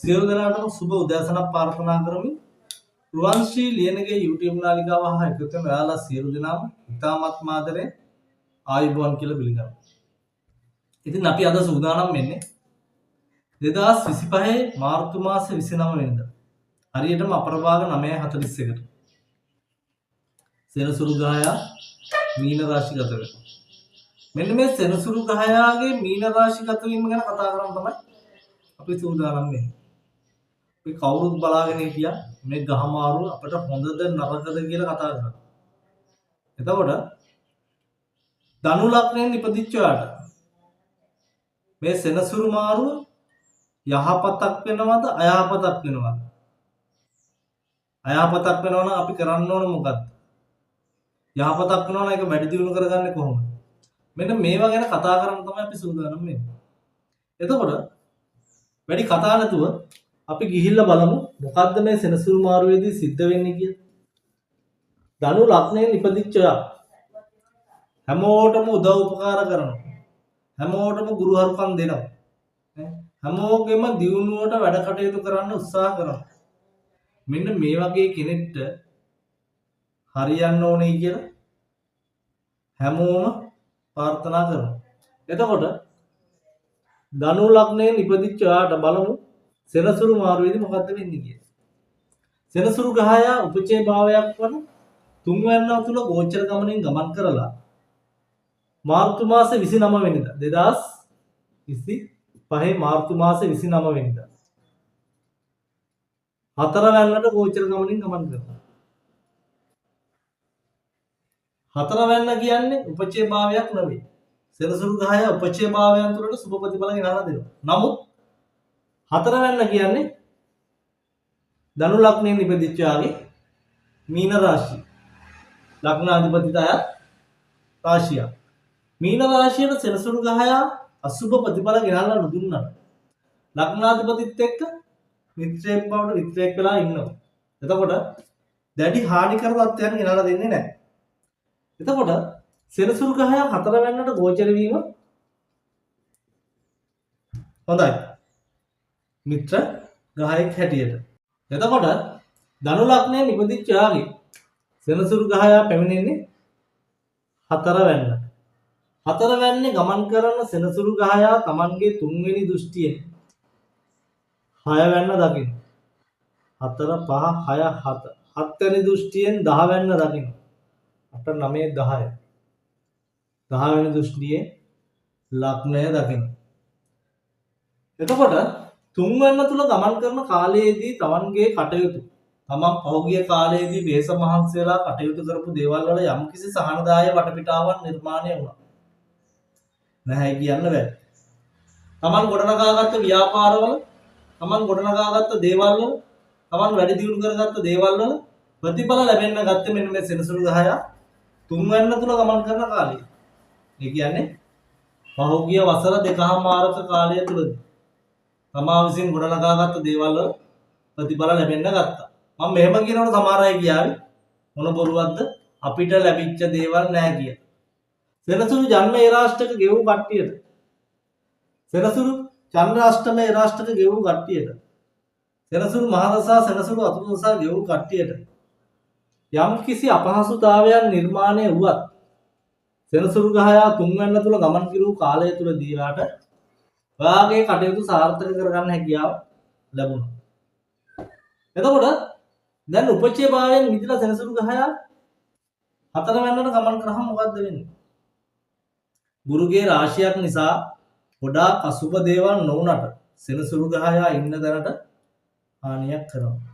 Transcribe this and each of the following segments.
සියලු දෙනාටම සුබ උදෑසනක් ප්‍රාර්ථනා කරමි. රුවන්ශ්‍රී ලියනගේ YouTube නාලිකාව හා එකතු වෙන ඔයාලා සියලු දෙනාම ඉතාමත් ආදරේ ආයුබෝවන් කියලා පිළිගන්නවා. ඉතින් අපි අද සූදානම් වෙන්නේ 2025 මාර්තු මාසේ 29 වෙනිදා. හරියටම අපරභාග 9:41ට. සෙනසුරු ග්‍රහයා මීන රාශිගත වෙනවා. මෙන්න මේ සෙනසුරු ග්‍රහයාගේ මීන රාශිගත වීම ගැන කතා කරන්න තමයි අපි සූදානම් වෙන්නේ. අපි කවුරුත් බලාගෙන හිටියා මේ ගහමාරුව අපිට හොඳද නරකද කියලා කතා කරා. එතකොට ධනු ලග්නයෙන් ඉපදිච්ච ඔයාට මේ සෙනසුරු මාරුව යහපතක් වෙනවද අයහපතක් වෙනවද? අයහපතක් වෙනවා නම් අපි කරන්න ඕන මොකද්ද? යහපතක් වෙනවා නම් ඒක වැඩි දියුණු කරගන්නේ කොහොමද? මෙන්න මේවා ගැන කතා කරන්න තමයි අපි සූදානම් වෙන්නේ. එතකොට වැඩි කතා නැතුව අපි ගිහිල්ලා බලමු මොකද්ද මේ සෙනසුරු මාරුවේදී සිද්ධ වෙන්නේ කියලා. ධනු ලග්නයෙන් ඉපදිච්ච ඔයා හැමෝටම උදව් උපකාර කරනවා. හැමෝටම ගුරු හරුකම් දෙනවා. හැමෝගෙම දියුණුවට වැඩ කටයුතු කරන්න උත්සාහ කරනවා. මෙන්න මේ වගේ කෙනෙක්ට හරියන්න ඕනේ කියලා හැමෝම ප්‍රාර්ථනා කරනවා. එතකොට ධනු ලග්නයෙන් ඉපදිච්ච ඔයාට බලමු සෙනසුරු මාරුවේදී මොකද්ද වෙන්නේ කියලා. සෙනසුරු ග්‍රහය උපචේ භාවයක් වන තුන්වැන්න තුල ගෝචර ගමනින් ගමන් කරලා මාර්තු මාසේ 29 වෙනිදා 2025 මාර්තු මාසේ 29 වෙනිදා හතරවැන්නට ගෝචර ගමනින් ගමන් කරනවා. හතරවැන්න කියන්නේ උපචේ භාවයක් නෙවෙයි. සෙනසුරු ග්‍රහය උපචේ භාවයන් තුලට සුබ ප්‍රතිඵල ගෙනලා දෙනවා. නමුත් හතරවැන්න කියන්නේ ධනු ලග්නයෙන් ඉපදිච්ච ආගේ මීන රාශිය. ලග්නාධිපතිට අයත් රාශිය. මීන රාශියට සෙනසුරු ග්‍රහය අසුබ ප්‍රතිඵල ගෙනල්ලා නුදුන්නට ලග්නාධිපතිත් එක්ක මිත්‍රයෙක් බවට මිත්‍රයෙක් වෙලා ඉන්නවා. එතකොට දැඩි හානිකර තත්ත්වයන් ගෙනල්ලා දෙන්නේ නැහැ. එතකොට සෙනසුරු ග්‍රහය හතරවැන්නට ගෝචර වීම හොඳයි. මිත්‍ර ග්‍රහයෙක් හැටියට. එතකොට ධනු ලග්නයෙන් ඉපදිච්ච ආගේ සෙනසුරු ග්‍රහය පැමිණෙන්නේ හතරවැන්න. හතරවැන්නේ ගමන් කරන සෙනසුරු ග්‍රහය Tamanගේ තුන්වෙනි දෘෂ්ටියෙන් හයවැන්න දකින්න. 4 5 6 7 හත්වෙනි දෘෂ්ටියෙන් 10 වැන්න දකින්න. 8 9 10 10 වෙනි දෘෂ්ටියේ ලග්නය දකින්න. එතකොට තුන්වැන්න තුල ගමන් කරන කාලයේදී Tamanගේ කටයුතු තමන් පහුගිය කාලයේදී වේස මහන්සි වෙලා කටයුතු කරපු දේවල් වල යම්කිසි සහනදාය වටපිටාවක් නිර්මාණය වුණා. නැහැ කියන්න බෑ. තමන් ගොඩනගාගත්ත ව්‍යාපාරවල, තමන් ගොඩනගාගත්ත දේවල් වල, තමන් වැඩි දියුණු කරගත්ත දේවල් වල ප්‍රතිඵල ලැබෙන්න ගත්තේ මෙන්න මේ සෙනසුරු ග්‍රහය තුන්වැන්න තුල ගමන් කරන කාලේ. ඒ කියන්නේ පහුගිය වසර දෙකමාරක කාලය තුලදී තමා විසින් ගොඩනගාගත්ත දේවල් වල ප්‍රතිඵල ලැබෙන්න ගත්තා. මම මෙහෙම කියනකොට සමහර අය කියාවි මොන බොරුවක්ද අපිට ලැබිච්ච දේවල් නැහැ කියලා. සෙනසුරු ජන්ම ඒරාෂ්ටක ගෙවූ කට්ටියට සෙනසුරු චන්ද්‍රාෂ්ටම ඒරාෂ්ටක ගෙවූ කට්ටියට සෙනසුරු මහදසා සෙනසුරු අතුරුදසා ගෙවූ කට්ටියට යම් කිසි අපහසුතාවයන් නිර්මාණය වුවත් සෙනසුරු ග්‍රහය තුන්වැන්න තුල ගමන් කිරූ කාලය තුලදී යාට ඔයාගේ කටයුතු සාර්ථක කරගන්න හැකියාව ලැබුණා. එතකොට දැන් උපචේ භාවයෙන් මිදලා සෙනසුරු ග්‍රහය හතරවැන්නට ගමන් කරාම මොකද්ද වෙන්නේ? ගුරුගේ රාශියක් නිසා ගොඩාක් අසුබ දේවල් නොවුනට සෙනසුරු ග්‍රහය ඉන්න දැනට හානියක් කරනවා.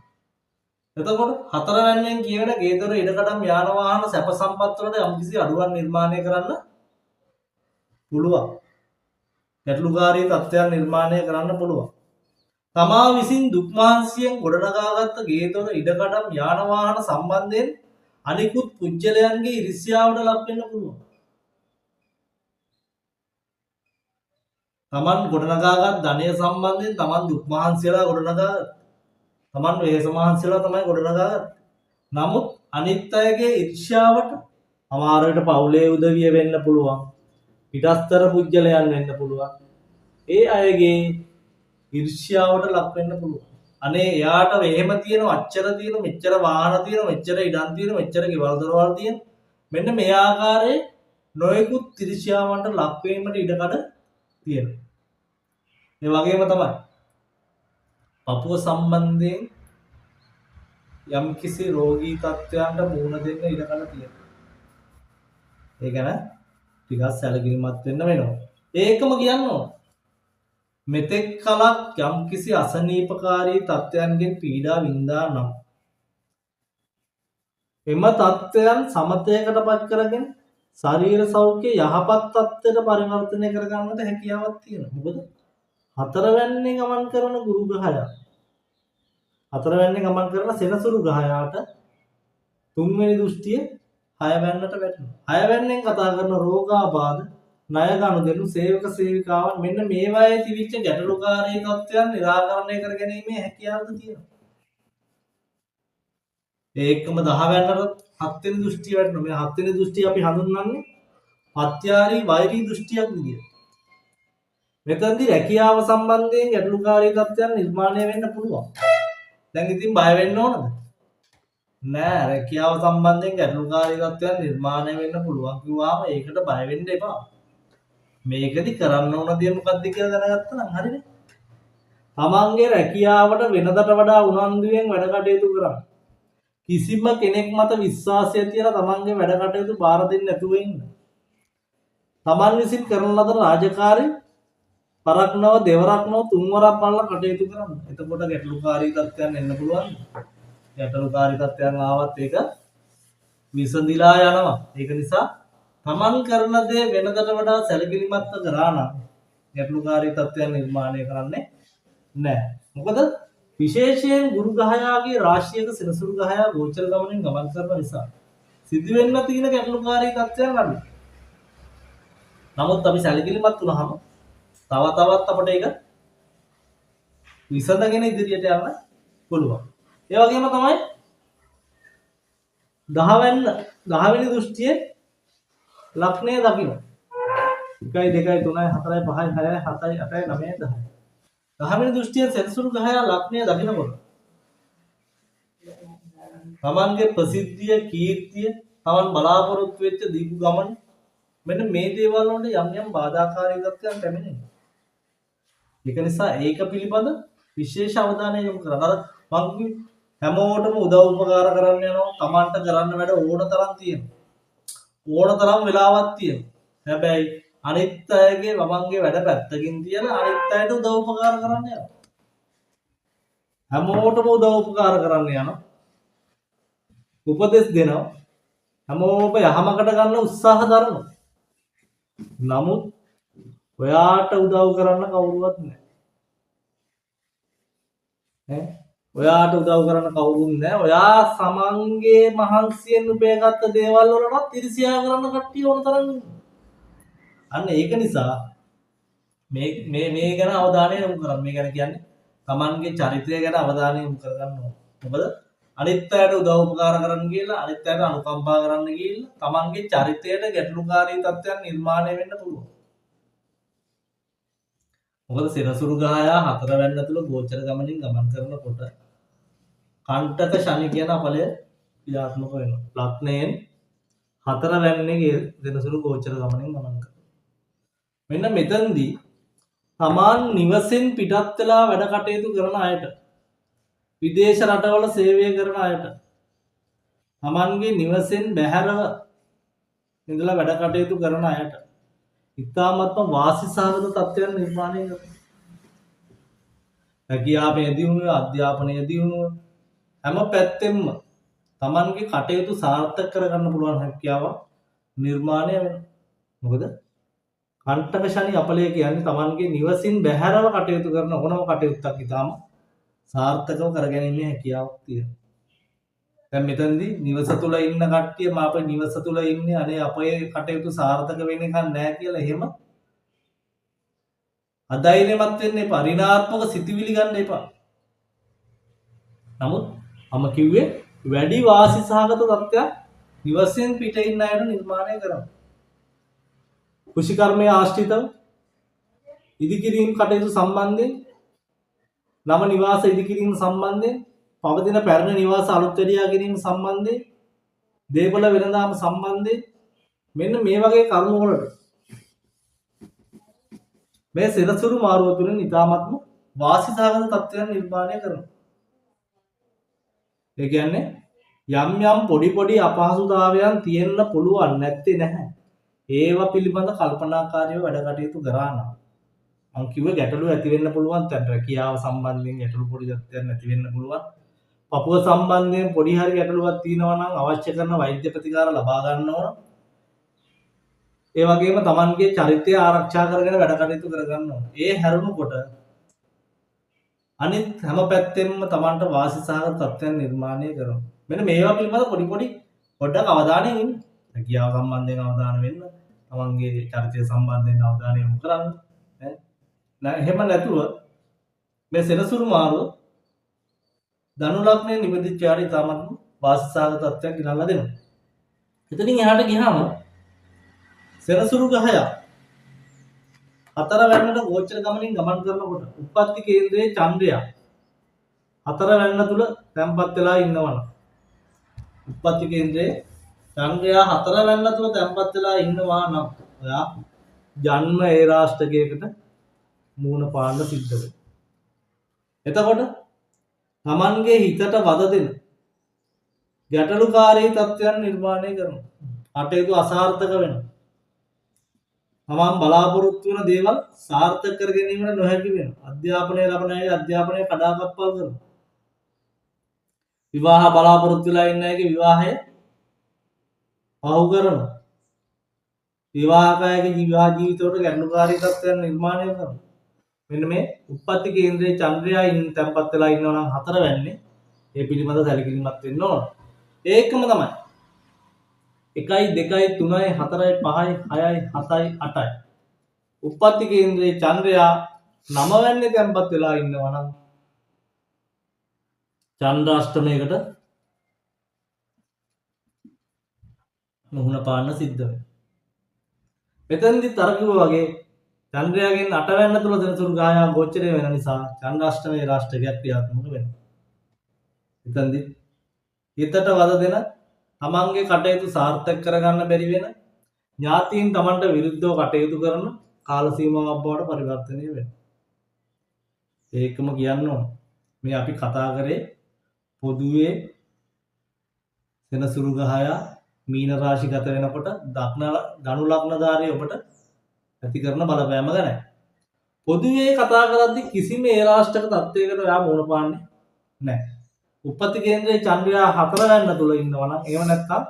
එතකොට හතරවැන්නෙන් කියවෙන ගේදොර ඉඩකඩම් යාන වාහන සැප සම්පත් වලට යම්කිසි අඩුවක් නිර්මාණය කරන්න පුළුවන්. ගැටලුකාරී තත්ත්වයන් නිර්මාණය කරන්න පුළුවන්. තමා විසින් දුක් මහන්සියෙන් ගොඩනගාගත්ත ගේදොර ඉඩකඩම් යාන වාහන සම්බන්ධයෙන් අනිකුත් පුජ්‍යලයන්ගේ ඉරිසියාවට ලක් වෙන්න පුළුවන්. තමන් ගොඩනගාගත් ධනය සම්බන්ධයෙන් තමන් දුක් මහන්සියලා ගොඩනගා තමන් වේස මහන්සියලා තමයි ගොඩනගාගත්තේ. නමුත් අනිත් අයගේ ඉර්ෂ්‍යාවට අමාර විට පවුලේ උදවිය වෙන්න පුළුවන්. පිටස්තර පුජ්‍යලයන් වෙන්න පුළුවන්. ඒ අයගේ ඊර්ෂ්‍යාවට ලක් වෙන්න පුළුවන්. අනේ එයාට එහෙම තියෙන අච්චර තියෙන මෙච්චර වාහන තියෙන මෙච්චර ඉඩම් තියෙන මෙච්චර ගෙවල් දොරවල් තියෙන මෙන්න මේ ආකාරයේ නොයෙකුත් ඊර්ෂ්‍යාවන්ට ලක් වීමට ඉඩකඩ තියෙනවා. ඒ වගේම තමයි පපුව සම්බන්ධයෙන් යම්කිසි රෝගී තත්ත්වයන්ට මුහුණ දෙන්න ඉඩකඩ තියෙනවා. ඒ ගැන ටිකක් සැලකිලිමත් වෙන්න වෙනවා. ඒකම කියන්න ඕන. මෙතෙක් කලක් යම්කිසි අසනීපකාරී තත්ත්වයන්ගෙන් පීඩා වින්දා නම් එම තත්ත්වයන් සමතයකට පත් කරගෙන ශරීර සෞඛ්‍ය යහපත් තත්ත්වයට පරිවර්තනය කරගන්නට හැකියාවක් තියෙනවා. මොකද හතරවැන්නේ ගමන් කරන ගුරු ග්‍රහයා හතරවැන්නේ ගමන් කරන සෙනසුරු ග්‍රහයාට තුන්වෙනි දෘෂ්ටිය හයවැන්නට වැටෙනවා. හයවැන්නෙන් කතා කරන රෝගාබාධ, ණය ගනුදෙනු, සේවක සේවිකාවන් මෙන්න මේවායේ තිබිච්ච ගැටලුකාරී තත්ත්වයන් निराකරණය කර ගැනීමේ හැකියාවද තියෙනවා. ඒකම 10 වැන්නට 7 වෙනි දෘෂ්ටිය වැටෙනවා. මේ 7 වෙනි දෘෂ්ටිය අපි හඳුන්වන්නේ අත්‍යාරී වෛරී දෘෂ්ටියක් විදියට. මෙතනදී රැකියාව සම්බන්ධයෙන් ගැටලුකාරී තත්ත්වයන් නිර්මාණය වෙන්න පුළුවන්. දැන් ඉතින් බය වෙන්න ඕනද? නෑ, රැකියාව සම්බන්ධයෙන් ගැටලුකාරී තත්ත්වයන් නිර්මාණය වෙන්න පුළුවන් කිව්වම ඒකට බය වෙන්න එපා. මේකෙදි කරන්න ඕන දේ මොකක්ද කියලා දැනගත්තා නම් හරිනේ. තමන්ගේ රැකියාවට වෙනදට වඩා උනන්දුවෙන් වැඩ කටයුතු කරන්න. කිසිම කෙනෙක් මත විශ්වාසය තියලා තමන්ගේ වැඩ කටයුතු බාර දෙන්න නැතුව ඉන්න. තමන් විසින් කරන ලද රාජකාරී පරක් නව දෙවරක් නව තුන්වරක් බලලා කටයුතු කරන්න. එතකොට ගැටලුකාරී තත්ත්වයන් එන්න පුළුවන්. ගැටලුකාරී තත්ත්වයන් ආවත් ඒක විසඳිලා යනවා. ඒක නිසා තමන් කරන දේ වෙනදට වඩා සැලකිලිමත්ව කරා නම් ගැටලුකාරී තත්ත්වයන් නිර්මාණය කරන්නේ නැහැ. මොකද විශේෂයෙන් ගුරු ග්‍රහයාගේ රාශියක සෙනසුරු ග්‍රහයා ගෝචර ගමනින් ගමන් කරන නිසා සිදුවෙන්න තියෙන ගැටලුකාරී තත්ත්වයන් අඩුයි. නමුත් අපි සැලකිලිමත් වුණාම තව තවත් අපිට ඒක විසඳගෙන ඉදිරියට යන්න පුළුවන්. ඒ වගේම තමයි 10 වෙනි දෘෂ්ටියේ ලක්ෂණය දකින්න. 1 2 3 4 5 6 7 8 9 10. 10 වෙනි දෘෂ්ටියේ සෙනසුරු ග්‍රහයා ලක්ෂණය දකින්නකොට තමන්ගේ ප්‍රසිද්ධිය, කීර්තිය, තමන් බලාපොරොත්තු වෙච්ච දීපු ගමන මෙන්න මේ දේවල් වලට යම් යම් බාධාකාරී තත්ත්වයන් පැමිණෙනවා. ඒක නිසා ඒක පිළිබඳ විශේෂ අවධානය යොමු කරන්න. අර මම හැමෝටම උදව් උපකාර කරන්න යනවා. තමන්ට කරන්න වැඩ ඕන තරම් තියෙනවා. ඕන තරම් වෙලාවක් තියෙනවා. හැබැයි අනිත් අයගේ වමන්ගේ වැඩ පැත්තකින් තියලා අනිත් අයට උදව් උපකාර කරන්න යනවා. හැමෝටම උදව් උපකාර කරන්න යනවා. උපදෙස් දෙනවා. හැමෝම යහමකට ගන්න උත්සාහ දරනවා. නමුත් ඔයාට උදව් කරන්න කවුරුවත් නැහැ. ඔයාට උදව් කරන්න කවුරුත් නැහැ. ඔයා සමන්ගේ මහන්සියෙන් උපයගත්ත දේවල් වලටත් ඉරිසියා කරන්න කට්ටිය ඕන තරම් ඉන්නවා. අන්න ඒක නිසා මේ ගැන අවධානය යොමු කරන්න. මේ ගැන කියන්නේ තමන්ගේ චරිතය ගැන අවධානය යොමු කරගන්න ඕන. මොකද අනිත් අයට උදව් උපකාර කරන්න කියලා, අනිත් අයට අනුකම්පා කරන්න කියලා තමන්ගේ චරිතයට ගැටලුකාරී තත්ත්වයන් නිර්මාණය වෙන්න පුළුවන්. මොකද සෙනසුරු ග්‍රහයා හතරවැන්න තුල ගෝචර ගමනින් ගමන් කරනකොට කණ්ඨක ශනි කියන අපලය ක්‍රියාත්මක වෙනවා. ලග්නයෙන් හතරවැන්නේ සෙනසුරු ගෝචර ගමනින් ගමන් කරනවා. මෙන්න මෙතනදී තමන් නිවසෙන් පිටත් වෙලා වැඩ කටයුතු කරන අයට, විදේශ රටවල සේවය කරන අයට, තමන්ගේ නිවසෙන් බැහැරව ඉඳලා වැඩ කටයුතු කරන අයට ඉතාමත්ම වාසිසහගත තත්ත්වයන් නිර්මාණය කරනවා. රැකියාවේ දියුණුව, අධ්‍යාපනයේ දියුණුව හැම පැත්තෙම තමන්ගේ කටයුතු සාර්ථක කරගන්න පුළුවන් හැකියාව නිර්මාණය වෙනවා. මොකද කණ්ඨක ශනි අපලය කියන්නේ තමන්ගේ නිවසින් බැහැරව කටයුතු කරන ඕනම කටයුත්තක් ඉතාම සාර්ථකව කරගැනීමේ හැකියාවක් තියෙනවා. දැන් මෙතනදී නිවස තුල ඉන්න කට්ටිය මාපේ නිවස තුල ඉන්නේ අනේ අපේ කටයුතු සාර්ථක වෙන්නේ නැහැ කියලා එහෙම අධෛර්යමත් වෙන්න එපා. ඍණාත්මක සිතිවිලි ගන්න එපා. නමුත් මම කිව්වේ වැඩි වාසි සහගත තත්ත්වයක් නිවසෙන් පිට ඉන්න අයට නිර්මාණය කරමු. කුෂිකර්මයේ ආශ්‍රිතව ඉදිකිරීම කටයුතු සම්බන්ධයෙන් නව නිවාස ඉදිකිරීම සම්බන්ධයෙන්, පවතින පැරණි නිවාස අලුත් වැඩියා ගැනීම සම්බන්ධයෙන්, දේපොළ වෙළඳාම සම්බන්ධයෙන් මෙන්න මේ වගේ කරුණු වලට මේ සෙනසුරු මාරුව තුළින් ඉතාමත්ම වාසිසහගත තත්ත්වයන් නිර්මාණය කරනවා. ඒ කියන්නේ යම් යම් පොඩි අපහසුතාවයන් තියෙන්න පුළුවන් නැත්තේ නැහැ. ඒවා පිළිබඳ කල්පනාකාරීව වැඩ කටයුතු කරා නම් මම කිව්ව ගැටලු ඇති වෙන්න පුළුවන් තැන් රැකියාව සම්බන්ධයෙන් ගැටලු පොඩි තත්ත්වයන් ඇති වෙන්න පුළුවන්. පපුව සම්බන්ධයෙන් පොඩි හරි ගැටලුවක් තියෙනවා නම් අවශ්‍ය කරන වෛද්‍ය ප්‍රතිකාර ලබා ගන්න ඕන. ඒ වගේම Tamanගේ චරිතය ආරක්ෂා කරගෙන වැඩ කටයුතු කරගන්න ඕන. ඒ හැරුණුකොට අනිත් හැම පැත්තෙම Tamanට වාසිසහගත තත්ත්වයන් නිර්මාණය කරනවා. මෙන්න මේවා පිළිබඳ පොඩි පොඩ්ඩක් අවධානයෙන් ඉන්න. රැකියාව සම්බන්ධයෙන් අවධානය වෙන්න. Tamanගේ චරිතය සම්බන්ධයෙන් අවධානය යොමු කරන්න. එහෙම නැතුව මේ සෙනසුරු මාරුව ධනු ලග්නයේ නිබඳිච්ච යාට ඉතාමත් වාසිසහගත තත්ත්වයක් ගෙනල්ලා දෙනවා. එතනින් එහාට ගියාම සෙනසුරු ගහය හතරවැන්නට ගෝචර ගමනින් ගමන් කරනකොට උප්පත්ති කේන්ද්‍රයේ චන්ද්‍රයා හතරවැන්න තුල තැන්පත් වෙලා ඉන්නවනම් උප්පත්ති කේන්ද්‍රයේ චන්ද්‍රයා හතරවැන්න තුල තැන්පත් වෙලා ඉන්නවා නම් ඔයා ජන්ම ඒ රාෂ්ටකයකට මූණ පාන්න සිද්ධ වෙනවා. එතකොට Tamanගේ හිතට වද දෙන ගැටලුකාරී තත්ත්වයන් නිර්මාණය කරනවා. කටයුතු අසාර්ථක වෙනවා. තමන් බලාපොරොත්තු වෙන දේවල් සාර්ථක කර ගැනීමට නොහැකි වෙනවා. අධ්‍යාපනය ලබන අය අධ්‍යාපනය කඩාකප්පල් කරනවා. විවාහ බලාපොරොත්තු වෙලා ඉන්න අයගේ විවාහය පහු කරනවා. විවාහකයගේ විවාහ ජීවිතවලට ගැටලුකාරී තත්ත්වයන් නිර්මාණය කරනවා. මෙන්න මේ උප්පත්ති කේන්ද්‍රයේ චන්ද්‍රයා තැන්පත් වෙලා ඉන්නවා නම් හතර වෙන්නේ ඒ පිළිබඳ සැලකිලිමත් වෙන්න ඕන. ඒකම තමයි 1 2 3 4 5 6 7 8යි උප්පත්ති කේන්ද්‍රයේ චන්ද්‍රයා 9 වෙන්නේ තැන්පත් වෙලා ඉන්නවා නම් චන්ද්‍රාෂ්ටමයකට මුහුණ පාන්න සිද්ධ වෙනවා. මෙතෙන්දි තරකුව වගේ චන්ද්‍රයාගෙන් 8 වෙන්න තුල සෙනසුරු ගායා ගෝචරය වෙන නිසා චන්ද්‍රාෂ්ටමයේ රාෂ්ටකයක් ක්‍රියාත්මක වෙනවා. එතෙන්දි හිතට වද දෙන තමන්ගේ කටයුතු සාර්ථක කරගන්න බැරි වෙන ඥාතීන් තමන්ට විරුද්ධව කටයුතු කරන කාල සීමාවක් බවට පරිවර්තනය වෙනවා. ඒකම කියන්න ඕන. මේ අපි කතා කරේ පොදුවේ සෙනසුරු ගහයා මීන රාශිගත වෙනකොට ධනු ලග්නධාරී ඔබට ඇති කරන බලපෑම ගැන. පොදුවේ කතා කරද්දී කිසිම ඒ රාෂ්ටක තත්ත්වයකට ඔයා මුහුණ පාන්නේ නැහැ. උප්පත්ති කේන්ද්‍රයේ චන්ද්‍රයා 4 වෙන්න තුල ඉන්නවා නම් එහෙම නැත්නම්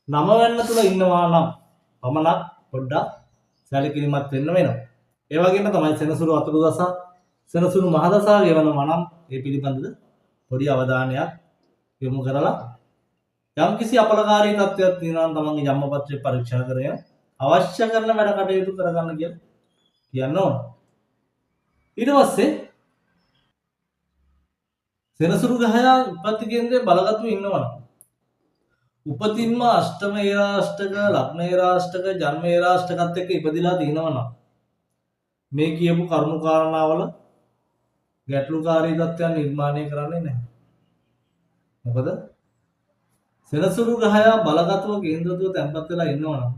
9 වෙන්න තුල ඉන්නවා නම් පමණක් පොඩ්ඩක් සැලකිලිමත් වෙන්න වෙනවා. ඒ වගේම තමයි සෙනසුරු අතුරු දසා සෙනසුරු මහ දසා ගෙවනවා නම් ඒ පිළිබඳව පොඩි අවධානයක් යොමු කරලා යම්කිසි අපලකාරී තත්ත්වයක් තියෙනවා නම් තමන්ගේ ජන්මපත්‍රය පරීක්ෂා කරගෙන අවශ්‍ය කරන වැඩ කටයුතු කරගන්න කියලා කියන්න ඕන. ඊට පස්සේ සෙනසුරු ගහයා උප්පත්ති කේන්ද්‍රයේ බලගත්ව ඉන්නවනම් උපතින්ම අෂ්ටම ඒරාෂ්ටක ලග්න ඒරාෂ්ටක ජන්ම ඒරාෂ්ටකත් එක්ක ඉපදිලා තිනවනම් මේ කියපු කරුණු කාරණාවල ගැටලුකාරී තත්ත්වයන් නිර්මාණය කරන්නේ නැහැ. මොකද සෙනසුරු ගහයා බලගත්ව කේන්ද්‍රත්ව තැන්පත් වෙලා ඉන්නවනම්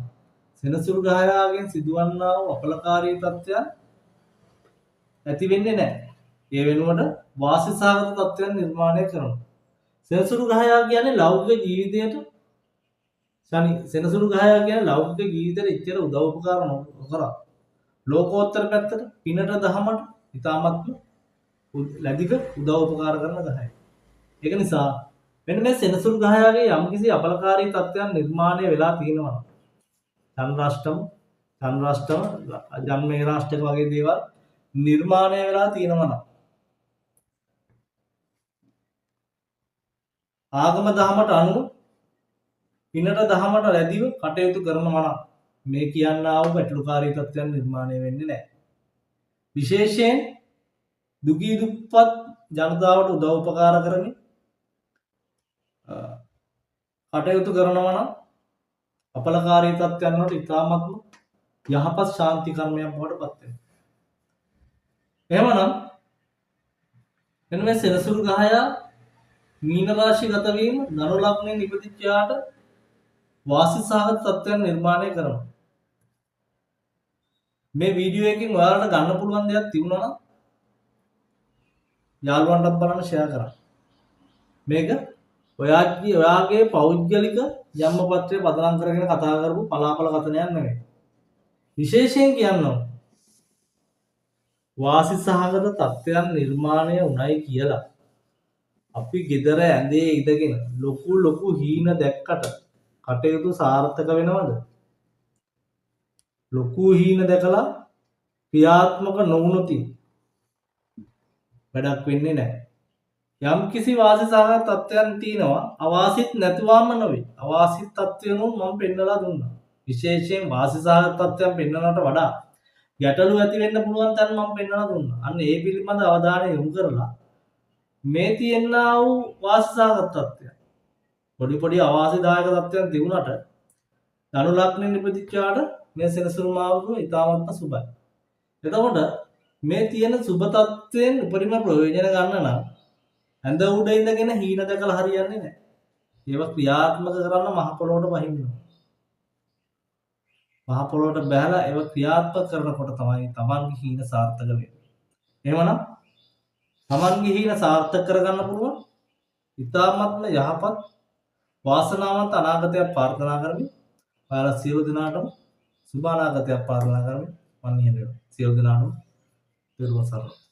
සෙනසුරු ගහයාගෙන් සිදුවන්නා වූ අපලකාරී තත්ත්වයන් ඇති වෙන්නේ නැහැ. ඒ වෙනුවට වාසිසහගත තත්ත්වයන් නිර්මාණය කරනවා. සෙනසුරු ගහයා කියන්නේ ලෞකික ජීවිතයට සෙනසුරු ගහයා කියන්නේ ලෞකික ජීවිතයට ඉච්ඡර උදව් උපකාර නොකරා. ලෝකෝත්තර පැත්තට පිනට දහමට ඉතාමත්ම ලැබික උදව් උපකාර කරන ගහයි. ඒක නිසා මෙන්න මේ සෙනසුරු ගහයාගේ යම්කිසි අපලකාරී තත්ත්වයන් නිර්මාණය වෙලා තියෙනවා. චන්ද්‍රාෂ්ටම ජන්මේ රාෂ්ටක වගේ දේවල් නිර්මාණය වෙලා තියෙනවා. ආගම දහමට අනුව පිනට දහමට ලැබිව කටයුතු කරනවා නම් මේ කියන්නා වූ ගැටලුකාරී තත්ත්වයන් නිර්මාණය වෙන්නේ නැහැ. විශේෂයෙන් දුගී දුප්පත් ජනතාවට උදව් උපකාර කරමින් කටයුතු කරනවා නම් අපලකාරී තත්ත්වයන් වලට ඉතාමත්ම යහපත් ශාන්ති කර්මයක් බවට පත් වෙනවා. එහෙමනම් මෙන්න මේ සෙනසුරු ග්‍රහය මීන රාශිගත වීම ධනු ලග්නයේ නිපදිච්චාට වාසි සහගත තත්ත්වයන් නිර්මාණය කරනවා. මේ වීඩියෝ එකෙන් ඔයාලට ගන්න පුළුවන් දෙයක් තිබුණා නම් යාළුවන්ටත් බලන්න ෂෙයා කරන්න. මේක ඔයාගේ පෞද්ගලික ජන්මපත්‍රය පදනම් කරගෙන කතා කරපු පලාපල කතනයක් නෙමෙයි. විශේෂයෙන් කියන්නම් වාසි සහගත තත්ත්වයන් නිර්මාණය උනායි කියලා අපි ගෙදර ඇඳේ ඉඳගෙන ලොකු හීන දැක්කට කටයුතු සාර්ථක වෙනවද? ලොකු හීන දැකලා ක්‍රියාත්මක නොවුනොත් වැඩක් වෙන්නේ නැහැ. යම් කිසි වාසි සහගත තත්ත්වයන් තියෙනවා අවාසිත් නැතුවම නෙවෙයි. අවාසි තත්ත්වයන්ුම් මම පෙන්නලා දුන්නා. විශේෂයෙන් වාසි සහගත තත්ත්වයන් පෙන්නනට වඩා ගැටලු ඇති වෙන්න පුළුවන් තැන් මම පෙන්නලා දුන්නා. අන්න ඒ පිළිබඳ අවධානය යොමු කරලා මේ තියෙනා වූ වාසි සහගත තත්ත්වයන් පොඩි අවාසිදායක තත්ත්වයන් තිබුණාට ධනු ලග්නෙ නිපදිච්චාට මේ සෙනසුරු මාවක ඉතාමත්ම සුබයි. එතකොට මේ තියෙන සුබ තත්ත්වයෙන් උපරිම ප්‍රයෝජන ගන්න නම් ඇඳ උඩ ඉඳගෙන හීන දැකලා හරියන්නේ නැහැ. ඒවා ක්‍රියාත්මක කරන්න මහ පොළොවට වහින්න ඕන. මහ පොළොවට බහැලා ඒවා ක්‍රියාත්මක කරනකොට තමයි තමන්ගේ හීන සාර්ථක වෙන්නේ. එහෙමනම් තමන්ගේ හීන සාර්ථක කරගන්න පුළුවන් ඉතාමත්ම යහපත් වාසනාවන්ත අනාගතයක් ප්‍රාර්ථනා කරමි. ඔයාලා සියලු දෙනාටම සුබ අනාගතයක් ප්‍රාර්ථනා කරමි. මම නිහඬව සියලු දෙනාටම පෙරවසරයි.